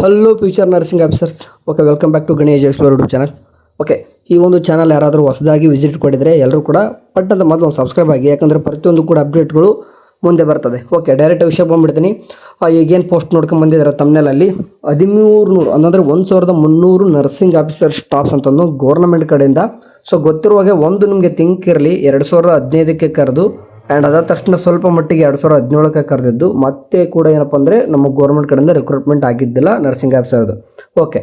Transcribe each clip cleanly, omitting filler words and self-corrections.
Hello future nursing officers. Okay, welcome back to Ganesh explore YouTube channel. Okay, ಈ ಒಂದು channel ಯಾರಾದರೂ ಹೊಸದಾಗಿ visit ಕೊಟ್ಟಿದ್ರೆ ಎಲ್ಲರೂ ಕೂಡ ಪಟ್ಟಂತ ಮೊದಲು ಒಂದು ಸಬ್ಸ್ಕ್ರೈಬ್ ಆಗಿ, ಯಾಕಂದರೆ ಪ್ರತಿಯೊಂದು ಕೂಡ ಅಪ್ಡೇಟ್ಗಳು ಮುಂದೆ ಬರ್ತದೆ. ಓಕೆ, ಡೈರೆಕ್ಟ್ ವಿಷಯ ಬಂದುಬಿಡ್ತೀನಿ. ಈಗೇನು ಪೋಸ್ಟ್ ನೋಡ್ಕೊಂಡು ಬಂದಿದ್ದಾರೆ ತಮ್ಮನೇಲಲ್ಲಿ 1300 ಅಂದರೆ 1300 ನರ್ಸಿಂಗ್ ಆಫೀಸರ್ ಸ್ಟಾಫ್ಸ್ ಅಂತಂದು ಗೌರ್ಮೆಂಟ್ ಕಡೆಯಿಂದ. ಸೊ ಗೊತ್ತಿರುವಾಗೆ ಒಂದು ನಿಮಗೆ ಥಿಂಕ್ ಇರಲಿ, 2015ಕ್ಕೆ ಕರೆದು ಆ್ಯಂಡ್ ಅದಾದ ತಕ್ಷಣ ಸ್ವಲ್ಪ ಮಟ್ಟಿಗೆ 2017ಕ್ಕೆ ಕರೆದಿದ್ದು, ಮತ್ತೆ ಕೂಡ ಏನಪ್ಪ ಅಂದರೆ ನಮ್ಮ ಗೌರ್ಮೆಂಟ್ ಕಡೆಯಿಂದ ರಿಕ್ರೂಟ್ಮೆಂಟ್ ಆಗಿದ್ದಿಲ್ಲ ನರ್ಸಿಂಗ್ ಆಫೀಸರ್ದು. ಓಕೆ,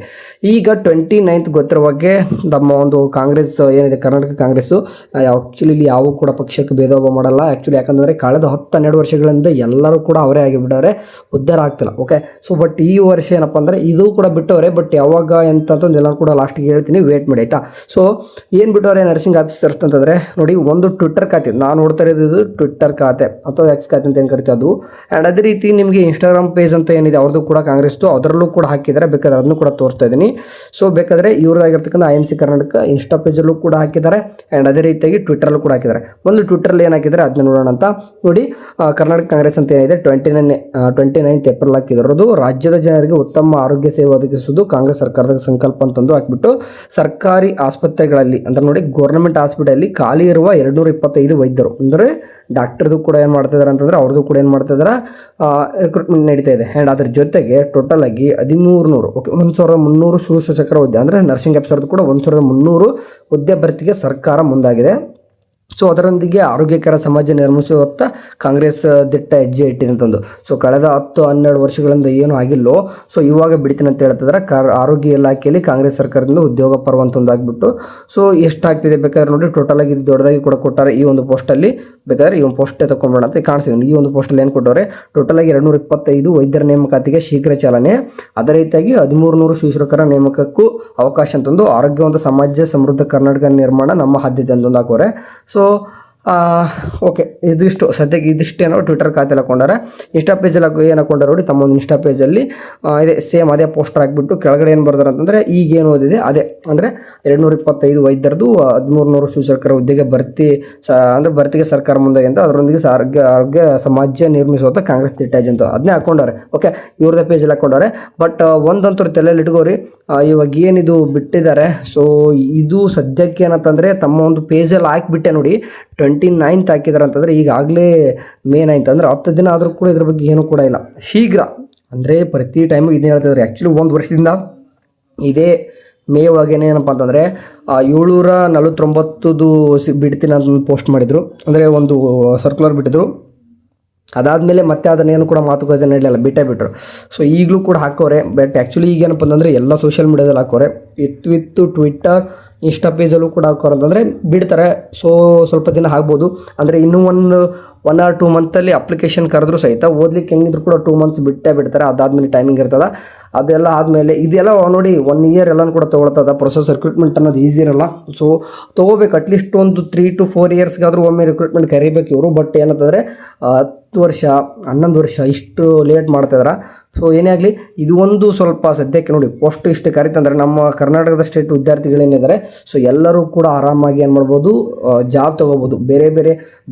ಈಗ 29th ಗೊತ್ತಿರುವಾಗೆ ನಮ್ಮ ಒಂದು ಕಾಂಗ್ರೆಸ್ ಏನಿದೆ, ಕರ್ನಾಟಕ ಕಾಂಗ್ರೆಸ್ಸು ಆ್ಯಕ್ಚುಲಿ ಇಲ್ಲಿ ಯಾವ ಕೂಡ ಪಕ್ಷಕ್ಕೆ ಭೇದ ಭಾವ ಮಾಡಲ್ಲ. ಆ್ಯಕ್ಚುಲಿ ಯಾಕಂದರೆ ಕಳೆದ 10-12 ವರ್ಷಗಳಿಂದ ಎಲ್ಲರೂ ಕೂಡ ಅವರೇ ಆಗಿಬಿಟ್ಟವ್ರೆ, ಉದ್ಧಾರ ಆಗ್ತಿಲ್ಲ. ಓಕೆ, ಸೊ ಬಟ್ ಈ ವರ್ಷ ಏನಪ್ಪ ಅಂದರೆ ಇದು ಕೂಡ ಬಿಟ್ಟವ್ರೆ, ಬಟ್ ಯಾವಾಗ ಅಂತಂದು ಎಲ್ಲರೂ ಕೂಡ ಲಾಸ್ಟಿಗೆ ಹೇಳ್ತೀನಿ, ವೇಟ್ ಮಾಡಿ ಆಯಿತಾ. ಸೊ ಏನು ಬಿಟ್ಟವ್ರೆ ನರ್ಸಿಂಗ್ ಆಫೀಸರ್ಸ್ ಅಂತಂದರೆ ನೋಡಿ, ಒಂದು ಟ್ವಿಟ್ಟರ್ ಖಾತೆ ನಾನು ನೋಡ್ತಾ ಇರೋದು, ಟ್ವಿಟ್ಟರ್ ಖಾತೆ ಅಥವಾ ಎಕ್ಸ್ ಖಾತೆ ಅಂತ ಏನು ಕರಿತೀವಿ ಅದು. ಆ್ಯಂಡ್ ಅದೇ ರೀತಿ ನಿಮಗೆ ಇನ್ಸ್ಟಾಗ್ರಾಮ್ ಪೇಜ್ ಅಂತ ಏನಿದೆ ಅವ್ರದ್ದು ಕೂಡ ಕಾಂಗ್ರೆಸ್ದು, ಅದರಲ್ಲೂ ಕೂಡ ಹಾಕಿದ್ದಾರೆ. ಬೇಕಾದ್ರೆ ಅದನ್ನು ಕೂಡ ತೋರಿಸ್ತಾ ಇದ್ದೀನಿ. ಸೊ ಬೇಕಾದರೆ ಇವ್ರದ್ದಾಗಿರ್ತಕ್ಕಂಥ INC ಕರ್ನಾಟಕ ಇನ್ಸ್ಟಾ ಪೇಜಲ್ಲೂ ಕೂಡ ಹಾಕಿದ್ದಾರೆ, ಆ್ಯಂಡ್ ಅದೇ ರೀತಿಯಾಗಿ ಟ್ವಿಟ್ಟರಲ್ಲೂ ಕೂಡ ಹಾಕಿದ್ದಾರೆ. ಒಂದು ಟ್ವಿಟ್ಟರಲ್ಲಿ ಏನು ಹಾಕಿದ್ದಾರೆ ಅದನ್ನ ನೋಡೋಣ ಅಂತ. ನೋಡಿ, ಕರ್ನಾಟಕ ಕಾಂಗ್ರೆಸ್ ಅಂತ ಏನಿದೆ 29th ಏಪ್ರಿಲ್ ಹಾಕಿರೋದು, ರಾಜ್ಯದ ಜನರಿಗೆ ಉತ್ತಮ ಆರೋಗ್ಯ ಸೇವೆ ಒದಗಿಸುವುದು ಕಾಂಗ್ರೆಸ್ ಸರ್ಕಾರದ ಸಂಕಲ್ಪ ಅಂತಂದು ಹಾಕಿಬಿಟ್ಟು, ಸರ್ಕಾರಿ ಆಸ್ಪತ್ರೆಗಳಲ್ಲಿ ಅಂದರೆ ನೋಡಿ ಗೌರ್ಮೆಂಟ್ ಹಾಸ್ಪಿಟಲಲ್ಲಿ ಖಾಲಿ ಇರುವ 225 ವೈದ್ಯರು ಅಂದರೆ ಡಾಕ್ಟರ್ದು ಕೂಡ ಏನು ಮಾಡ್ತಿದ್ದಾರೆ ಅಂತಂದರೆ ಅವ್ರದ್ದು ಕೂಡ ಏನು ಮಾಡ್ತಿದ್ದಾರೆ, ರಿಕ್ರೂಟ್ಮೆಂಟ್ ನಡೀತಾ ಇದೆ. ಆ್ಯಂಡ್ ಅದ್ರ ಜೊತೆಗೆ ಟೋಟಲ್ ಆಗಿ 1300 ಓಕೆ 1300 ಶಿವಶಾಸಕರ ಹುದ್ದೆ ಅಂದರೆ ನರ್ಸಿಂಗ್ ಆಫೀಸರ್ದು ಕೂಡ 1300 ಹುದ್ದೆ ಭರ್ತಿಗೆ ಸರ್ಕಾರ ಮುಂದಾಗಿದೆ. ಸೊ ಅದರೊಂದಿಗೆ ಆರೋಗ್ಯಕರ ಸಮಾಜ ನಿರ್ಮಿಸುವತ್ತ ಕಾಂಗ್ರೆಸ್ ದಿಟ್ಟ ಹೆಜ್ಜೆ ಇಟ್ಟಿದೆ ಅಂತಂದು. ಸೊ ಕಳೆದ 10-12 ವರ್ಷಗಳಿಂದ ಏನು ಆಗಿಲ್ಲೋ, ಸೊ ಇವಾಗ ಬಿಡ್ತೀನಿ ಅಂತ ಹೇಳ್ತಿದ್ದಾರೆ. ಆರೋಗ್ಯ ಇಲಾಖೆಯಲ್ಲಿ ಕಾಂಗ್ರೆಸ್ ಸರ್ಕಾರದಿಂದ ಉದ್ಯೋಗ ಪರ್ವ ಅಂತಂದು ಆಗಿಬಿಟ್ಟು, ಸೊ ಎಷ್ಟಾಗ್ತಿದೆ ಬೇಕಾದ್ರೆ ನೋಡಿ, ಟೋಟಲ್ ಆಗಿ ದೊಡ್ಡದಾಗಿ ಕೂಡ ಕೊಟ್ಟಾರೆ. ಈ ಒಂದು ಪೋಸ್ಟಲ್ಲಿ ಬೇಕಾದ್ರೆ ಈ ಒಂದು ಪೋಸ್ಟೇ ತಗೊಂಡ್ಬೇಡ ಅಂತ ಕಾಣಿಸ್ತೀನಿ. ಈ ಒಂದು ಪೋಸ್ಟಲ್ಲಿ ಏನು ಕೊಟ್ಟವ್ರೆ, ಟೋಟಲ್ ಆಗಿ 225 ವೈದ್ಯರ ನೇಮಕಾತಿಗೆ ಶೀಘ್ರ ಚಾಲನೆ, ಅದೇ ರೀತಿಯಾಗಿ 1300 ಶಿಕ್ಷಕರ ನೇಮಕಕ್ಕೂ ಅವಕಾಶ ಅಂತಂದು, ಆರೋಗ್ಯವಂತ ಸಮಾಜ ಸಮೃದ್ಧ ಕರ್ನಾಟಕ ನಿರ್ಮಾಣ ನಮ್ಮ ಆದ್ಯತೆ ಅಂತಂದು ಹಾಕೋರೆ. ಸೊ ಓಕೆ, ಇದಿಷ್ಟು ಸದ್ಯಕ್ಕೆ ಇದಿಷ್ಟೇನೋ ಟ್ವಿಟರ್ ಖಾತೆಯಲ್ಲಿ ಹಾಕೊಂಡಾರೆ. ಇನ್ಸ್ಟಾ ಪೇಜಲ್ಲಿ ಏನು ಹಾಕೊಂಡಾರೆ ನೋಡಿ, ತಮ್ಮ ಒಂದು ಇನ್ಸ್ಟಾ ಪೇಜಲ್ಲಿ ಇದೆ ಸೇಮ್ ಅದೇ ಪೋಸ್ಟರ್ ಹಾಕ್ಬಿಟ್ಟು ಕೆಳಗಡೆ ಏನು ಬರ್ದಾರೆ ಅಂತಂದರೆ, ಈಗೇನು ಓದಿದೆ ಅದೇ ಅಂದರೆ 225 ವೈದ್ಯರದು 1300 ಶಿಕ್ಷಕರ ಹುದ್ದೆಗೆ ಭರ್ತಿಗೆ ಸರ್ಕಾರ ಮುಂದೆ ಅಂತ, ಅದರೊಂದಿಗೆ ಆರೋಗ್ಯ ಸಮಾಜ ನಿರ್ಮಿಸುವಂಥ ಕಾಂಗ್ರೆಸ್ ದಿಟ್ಟ ಹೆಜ್ಜೆ ಅಂತ ಅದನ್ನೇ ಹಾಕೊಂಡಾರೆ. ಓಕೆ, ಇವ್ರದೇ ಪೇಜಲ್ಲಿ ಹಾಕೊಂಡಾರೆ. ಬಟ್ ಒಂದಂತೂ ತಲೆಯಲ್ಲಿ ಇಟ್ಕೋರಿ, ಇವಾಗ ಏನಿದು ಬಿಟ್ಟಿದ್ದಾರೆ. ಸೊ ಇದು ಸದ್ಯಕ್ಕೆ ಏನಂತಂದರೆ ತಮ್ಮ ಒಂದು ಪೇಜಲ್ಲಿ ಹಾಕಿಬಿಟ್ಟೆ ನೋಡಿ, 29th ಹಾಕಿದ್ದಾರೆ ಅಂತಂದರೆ ಈಗಾಗಲೇ May 9 ಅಂದರೆ 10 ದಿನ ಆದರೂ ಕೂಡ ಇದ್ರ ಬಗ್ಗೆ ಏನೂ ಕೂಡ ಇಲ್ಲ. ಶೀಘ್ರ ಅಂದರೆ ಪ್ರತಿ ಟೈಮು ಇದನ್ನ ಹೇಳ್ತಿದ್ದಾರೆ. ಆ್ಯಕ್ಚುಲಿ 1 ವರ್ಷದಿಂದ ಇದೇ ಮೇ ಒಳಗೇನೆ ಏನಪ್ಪ ಅಂತಂದರೆ 749 ಬಿಡ್ತೀನಿ ಅಂತ ಪೋಸ್ಟ್ ಮಾಡಿದರು, ಅಂದರೆ ಒಂದು ಸರ್ಕ್ಯುಲರ್ ಬಿಟ್ಟಿದ್ರು. ಅದಾದಮೇಲೆ ಮತ್ತೆ ಅದನ್ನೇನು ಕೂಡ ಮಾತುಕತೆ ನಡಲಿಲ್ಲ, ಬಿಟ್ಟೇ ಬಿಟ್ಟರು. ಸೊ ಈಗಲೂ ಕೂಡ ಹಾಕೋರೆ. ಬಟ್ ಆ್ಯಕ್ಚುಲಿ ಈಗೇನಪ್ಪ ಅಂತಂದರೆ ಎಲ್ಲ ಸೋಷಿಯಲ್ ಮೀಡಿಯಾದಲ್ಲಿ ಹಾಕೋರೆ, ವಿತ್ ಟ್ವಿಟ್ಟರ್ ಇನ್ಸ್ಟಾ ಪೇಜಲ್ಲೂ ಕೂಡ ಹಾಕೋರು ಅಂತಂದರೆ ಬಿಡ್ತಾರೆ. ಸೊ ಸ್ವಲ್ಪ ದಿನ ಆಗ್ಬೋದು, ಅಂದರೆ ಇನ್ನೂ 1 or 2 ಮಂತಲ್ಲಿ ಅಪ್ಲಿಕೇಶನ್ ಕರೆದ್ರು ಸಹಿತ ಓದ್ಲಿಕ್ಕೆ ಹೆಂಗಿದ್ರು ಕೂಡ 2 months ಬಿಟ್ಟೇ ಬಿಡ್ತಾರೆ. ಅದಾದಮೇಲೆ ಟೈಮಿಂಗ್ ಇರ್ತದೆ. ಅದೆಲ್ಲ ಆದಮೇಲೆ ಇದೆಲ್ಲ ನೋಡಿ 1 year ಎಲ್ಲನೂ ಕೂಡ ತೊಗೊಳ್ತದೆ. ಪ್ರೊಸೆಸ್ ರಿಕ್ರೂಟ್ಮೆಂಟ್ ಅನ್ನೋದು ಈಸಿ ಇರಲ್ಲ. ಸೊ ತೊಗೋಬೇಕು, ಅಟ್ಲೀಸ್ಟ್ ಒಂದು 3 to 4 yearsಗಾದರೂ ಒಮ್ಮೆ ರಿಕ್ರೂಟ್ಮೆಂಟ್ ಕರಿಬೇಕು ಇವರು. ಬಟ್ ಏನಂತಂದರೆ 10 ವರ್ಷ 11 ವರ್ಷ ಇಷ್ಟು ಲೇಟ್ ಮಾಡ್ತಿದ್ದಾರೆ. ಸೊ ಏನೇ ಆಗಲಿ, ಇದು ಒಂದು ಸ್ವಲ್ಪ ಸದ್ಯಕ್ಕೆ ನೋಡಿ ಪೋಸ್ಟ್ ಇಷ್ಟು ಕರಿತಂದರೆ ನಮ್ಮ ಕರ್ನಾಟಕದ ಸ್ಟೇಟ್ ವಿದ್ಯಾರ್ಥಿಗಳೇನಿದ್ದಾರೆ, ಸೊ ಎಲ್ಲರೂ ಕೂಡ ಆರಾಮಾಗಿ ಏನು ಮಾಡ್ಬೋದು, ಜಾಬ್ ತೊಗೋಬೋದು.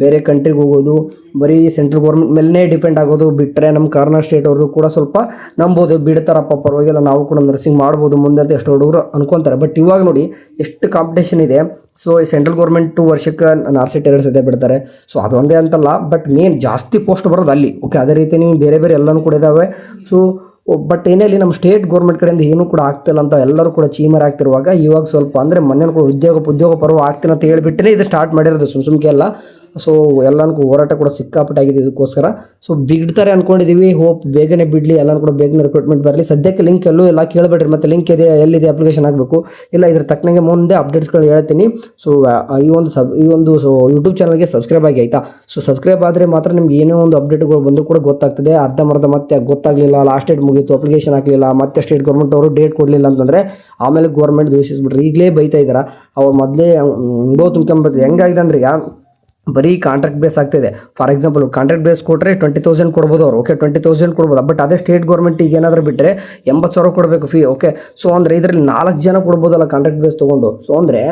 ಬೇರೆ ಕಂಟ್ರಿಗೆ ಹೋಗೋದು, ಬರೀ ಸೆಂಟ್ರಲ್ ಗೌರ್ಮೆಂಟ್ ಮೇಲೇ ಡಿಪೆಂಡ್ ಆಗೋದು ಬಿಟ್ಟರೆ, ನಮ್ಮ ಕರ್ನಾಟಕ ಸ್ಟೇಟ್ ಅವ್ರದ್ದು ಕೂಡ ಸ್ವಲ್ಪ ನಂಬೋದು, ಬಿಡ್ತಾರಪ್ಪ ಪರವಾಗಿಲ್ಲ ನಾವು ಕೂಡ ನರ್ಸಿಂಗ್ ಮಾಡ್ಬೋದು ಮುಂದೆ ಅಂತ ಎಷ್ಟು ಹುಡುಗರು ಅನ್ಕೊತಾರೆ. ಬಟ್ ಇವಾಗ ನೋಡಿ ಎಷ್ಟು ಕಾಂಪಿಟೇಷನ್ ಇದೆ. ಸೊ ಈ ಸೆಂಟ್ರಲ್ ಗೌರ್ಮೆಂಟ್ ವರ್ಷಕ್ಕೆ NRCET 2 ಸದ್ಯ ಬಿಡ್ತಾರೆ. ಸೊ ಅದೊಂದೇ ಅಂತಲ್ಲ, ಬಟ್ ಮೇನ್ ಜಾಸ್ತಿ ಪೋಸ್ಟ್ ಬರೋದು ಅಲ್ಲಿ. ಓಕೆ, ಅದೇ ರೀತಿ ನೀವು ಬೇರೆ ಎಲ್ಲನೂ ಕೂಡ ಇದ್ದಾವೆ. ಸೊ ಬಟ್ ಏನೇ ಇಲ್ಲಿ ನಮ್ಮ ಸ್ಟೇಟ್ ಗೌರ್ಮೆಂಟ್ ಕಡೆಯಿಂದ ಏನೂ ಕೂಡ ಆಗ್ತಿಲ್ಲ ಅಂತ ಎಲ್ಲರೂ ಕೂಡ ಚೀಮರ್ ಆಗ್ತಿರುವಾಗ, ಇವಾಗ ಸ್ವಲ್ಪ ಅಂದರೆ ಮೊನ್ನೆ ಕೂಡ ಉದ್ಯೋಗ ಪರ್ವ ಆಗ್ತೀನಿ ಅಂತ ಹೇಳಿಬಿಟ್ಟೇ ಇದು ಸ್ಟಾರ್ಟ್ ಮಾಡಿರೋದು, ಸುಮ್ಕೆ ಅಲ್ಲ. ಸೊ ಎಲ್ಲನಕ್ಕೂ ಹೋರಾಟ ಕೂಡ ಸಿಕ್ಕಾಪಟ್ಟಾಗಿದೆ ಇದಕ್ಕೋಸ್ಕರ. ಸೊ ಬಿಡ್ತಾರೆ ಅಂದ್ಕೊಂಡಿದ್ದೀವಿ, ಹೋಪ್ ಬೇಗನೆ ಬಿಡಲಿ, ಎಲ್ಲನೂ ಕೂಡ ಬೇಗನೆ ರಿಕ್ರೂಟ್ಮೆಂಟ್ ಬರಲಿ. ಸದ್ಯಕ್ಕೆ ಲಿಂಕ್ ಎಲ್ಲೂ ಎಲ್ಲ ಕೇಳಬೇಡ್ರಿ, ಮತ್ತು ಲಿಂಕ್ ಇದೆ ಎಲ್ಲಿದೆ ಅಪ್ಲಿಕೇಶನ್ ಆಗಬೇಕು ಇಲ್ಲ, ಇದ್ರ ತಕ್ಕನಾಗೆ ಮುಂದೆ ಅಪ್ಡೇಟ್ಸ್ಗಳು ಹೇಳ್ತೀನಿ. ಸೊ ಈ ಒಂದು ಯೂಟ್ಯೂಬ್ ಚಾನಲ್ಗೆ ಸಬ್ಸ್ಕ್ರೈಬ್ ಆಗಿ ಆಯಿತಾ. ಸೊ ಸಬ್ಸ್ಕ್ರೈಬ್ ಆದರೆ ಮಾತ್ರ ನಿಮ್ಗೆ ಏನೇ ಒಂದು ಅಪ್ಡೇಟ್ಗಳು ಬಂದು ಕೂಡ ಗೊತ್ತಾಗ್ತದೆ. ಅರ್ಧಂಬರ್ಧ ಮತ್ತೆ ಗೊತ್ತಾಗಲಿಲ್ಲ, ಲಾಸ್ಟ್ ಡೇಟ್ ಮುಗೀತು, ಅಪ್ಲಿಕೇಶನ್ ಹಾಕಲಿಲ್ಲ, ಮತ್ತೆ ಸ್ಟೇಟ್ ಗೌರ್ಮೆಂಟ್ ಅವರು ಡೇಟ್ ಕೊಡಲಿಲ್ಲ ಅಂತಂದರೆ ಆಮೇಲೆ ಗೌರ್ಮೆಂಟ್ ದೂಷಿಸ್ಬಿಟ್ರಿ. ಈಗಲೇ ಬೈತಾ ಇದ್ದಾರೆ, ಅವ್ರು ಮೊದಲೇ ತುಂಬ್ಕೊಂಬರ್ತೀವಿ. ಹೆಂಗಾಗಿದೆ ಅಂದರೆ ಈಗ ಬರೀ ಕಾಂಟ್ರಾಕ್ಟ್ ಬೇಸ್ ಆಗ್ತಿದೆ. ಫಾರ್ ಎಕ್ಸಾಂಪಲ್ ಕಾಂಟ್ರಾಕ್ಟ್ ಬೇಸ್ ಕೊಟ್ಟರೆ 20,000 ಕೊಡ್ಬೋದು ಅವರು. ಓಕೆ, 20,000 ಕೊಡ್ಬೋದು. ಬಟ್ ಅದೇ ಸ್ಟೇಟ್ ಗೌರ್ಮೆಂಟ್ ಈಗ ಏನಾದರೂ ಬಿಟ್ಟರೆ 80,000 ಕೊಡಬೇಕು ಫೀ. ಓಕೆ, ಸೊ ಅಂದರೆ ಇದರಲ್ಲಿ 4 ಜನ ಕೊಡ್ಬೋದಲ್ಲ ಕಾಂಟ್ರಾಕ್ಟ್ ಬೇಸ್ ತೊಗೊಂಡು. ಸೊ ಅಂದರೆ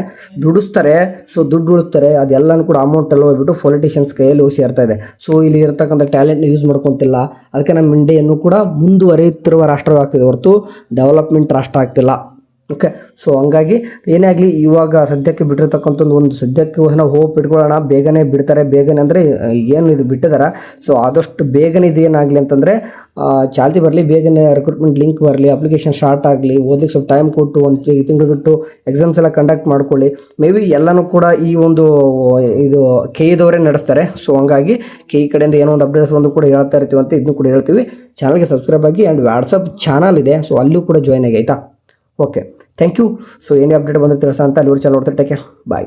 ದುಡಿಸ್ತಾರೆ, ಸೊ ದುಡ್ಡು ಉಳಿಸ್ತಾರೆ. ಅದೆಲ್ಲನೂ ಕೂಡ ಅಮೌಂಟ್ ಎಲ್ಲ ಹೋಗ್ಬಿಟ್ಟು ಪೊಲಿಟಿಷಿಯನ್ಸ್ ಕೈಯಲ್ಲಿ ಹೋಗಿ ಸೇರ್ತಾ ಇದೆ. ಸೊ ಇಲ್ಲಿ ಇರ್ತಕ್ಕಂಥ ಟ್ಯಾಲೆಂಟ್ನ ಯೂಸ್ ಮಾಡ್ಕೊತಿಲ್ಲ. ಅದಕ್ಕೆ ನಮ್ಮ ಇಂಡಿಯನ್ನು ಕೂಡ ಮುಂದುವರಿಯುತ್ತಿರುವ ರಾಷ್ಟ್ರವಾಗ್ತಿದೆ ಹೊರತು ಡೆವಲಪ್ಮೆಂಟ್ ರಾಷ್ಟ್ರ ಆಗ್ತಿಲ್ಲ. ಓಕೆ, ಸೊ ಹಂಗಾಗಿ ಏನೇ ಆಗಲಿ ಇವಾಗ ಸದ್ಯಕ್ಕೆ ಬಿಟ್ಟಿರ್ತಕ್ಕಂಥ ಒಂದು ಸದ್ಯಕ್ಕೆ ನಾವು ಹೋಪ್ ಇಟ್ಕೊಳ್ಳೋಣ, ಬೇಗನೆ ಬಿಡ್ತಾರೆ. ಬೇಗನೆ ಅಂದರೆ ಏನು ಇದು ಬಿಟ್ಟಿದ್ದಾರೆ, ಸೊ ಆದಷ್ಟು ಬೇಗನೆ ಇದು ಏನಾಗಲಿ ಅಂತಂದರೆ ಚಾಲ್ತಿ ಬರಲಿ, ಬೇಗನೆ ರಿಕ್ರೂಟ್ಮೆಂಟ್ ಲಿಂಕ್ ಬರಲಿ, ಅಪ್ಲಿಕೇಶನ್ ಸ್ಟಾರ್ಟ್ ಆಗಲಿ, ಓದಲಿಕ್ಕೆ ಸ್ವಲ್ಪ ಟೈಮ್ ಕೊಟ್ಟು 1 ತಿಂಗಳು ಬಿಟ್ಟು ಎಕ್ಸಾಮ್ಸ್ ಎಲ್ಲ ಕಂಡಕ್ಟ್ ಮಾಡ್ಕೊಳ್ಳಿ. ಮೇ ಬಿ ಎಲ್ಲನೂ ಕೂಡ ಈ ಒಂದು ಇದು ಕೆಇದವರೇ ನಡೆಸ್ತಾರೆ. ಸೊ ಹಂಗಾಗಿ ಕೆಇ ಕಡೆಯಿಂದ ಏನೋ ಒಂದು ಅಪ್ಡೇಟ್ಸ್ ಒಂದು ಕೂಡ ಹೇಳ್ತಾ ಇರ್ತೀವಿ ಅಂತ ಇದನ್ನು ಕೂಡ ಹೇಳ್ತೀವಿ. ಚಾನಲ್ಗೆ ಸಬ್ಸ್ಕ್ರೈಬ್ ಆಗಿ, ಆ್ಯಂಡ್ ವಾಟ್ಸಪ್ ಚಾನಲ್ ಇದೆ, ಸೊ ಅಲ್ಲೂ ಕೂಡ ಜಾಯ್ನ್ ಆಗಿ ಆಯಿತಾ. Okay, thank you. ಸೊ ಏನೇ ಅಪ್ಡೇಟ್ ಬಂದರೆ ತಿಳಿಸ ಅಂತ ಅಲ್ಲಿ ಚಾನಲ್ ನೋಡ್ತಾರೆ. ಟೇಕ್ ಕೇರ್, ಬಾಯ್.